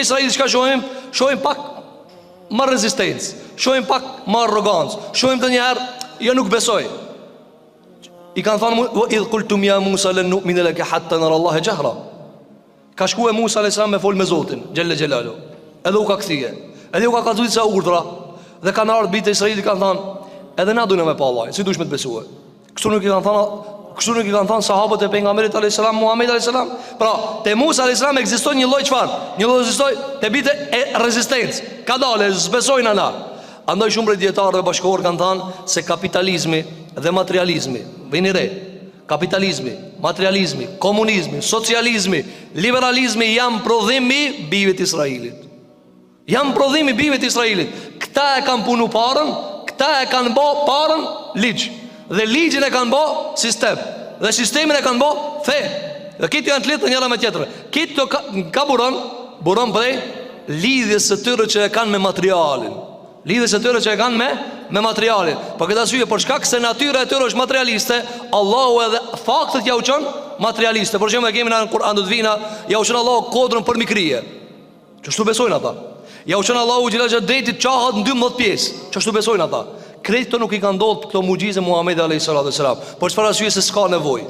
Israeli çka shohim? Shohim pak më rezistencë, shohim pak më arrogancë, shohim të njëherë jo nuk besoj. I kanë thënë idh qultum ya Musa lan nu'mina laka hatta nara Allah jahra. Ka shkuar Musa alayhis salam me fol me Zotin xhella xhelalu. Edhe u ka kthye. Edhe u ka kallzuar sa urdhra. Dhe kanë ardhur bitë Israelit kanë thënë edhe na duam me pa Allah, si dush me të besue. Kështu nuk i kanë thënë sahabët e pejgamberit alayhis salam Muhammed alayhis salam. Pra, te Musa alayhis salam ekziston një lloj çfarë? Një lloj ekzistoi te bitë e rezistencë. Ka dalë, besojnë ana. Andaj shumë prej dietarëve bashkëkor kanë thënë se kapitalizmi dhe materializmi, vini re, kapitalizmi, materializmi, komunizmi, socializmi, liberalizmi janë prodhimi bijve të Israilit. Janë prodhimi bijve të Israilit. Këta e kanë punu parën, këta e kanë bë parën ligj. Dhe ligjin e kanë bë sistem. Dhe sistemin e kanë bë fe. Dhe këtë janë të lidhur njëra me tjetrën. Këtë ka buron prej lidhjes së tyre që e kanë me materialin. Lidhjes së tyre që e kanë me materialin. Për këtë arsye, për shkak se natyra e tyre është materialiste, Allahu edhe faktet ja u çon materialiste. Por shembull e kemi në Kur'an do të vina, ja u çon Allahu kodrën për mikrie. Çështu besojnë ata. Ja u çon Allahu xhelaxha detit çahat në 12 pjesë. Çështu besojnë ata. Këto nuk i kanë ndodhur këto mucize Muhamedit alayhis salam. Por çfarë arsye se s'ka nevojë.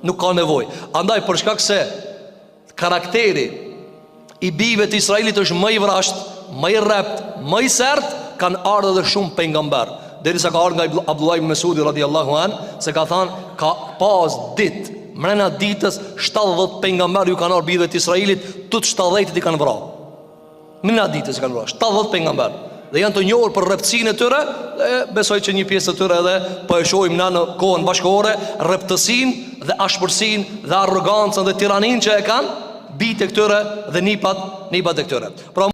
Nuk ka nevojë. Andaj për shkak se karakteri i bijve të Israelit është më i vrasht, më i rrept, më i sert, kanë ardhur edhe shumë pejgamber. Derisa ka ardhur nga Abdullah ibn Mesudi radhiyallahu an, se ka thënë ka pas ditë, mrena ditës 70 pejgamber ju kanë ardhur bijve të Israelit, tut 70 i kanë vrarë. Mrena ditës kanë vrarë 70 pejgamber. Dhe janë të njohur për rreptësinë e tyre, dhe besoj që një pjesë të tyre edhe po e shohim në kohën bashkëkohore, rreptësinë dhe ashpërsinë dhe arrogancën dhe tiraninë që e kanë bijtë këtyre dhe nipat e këtyre. Pra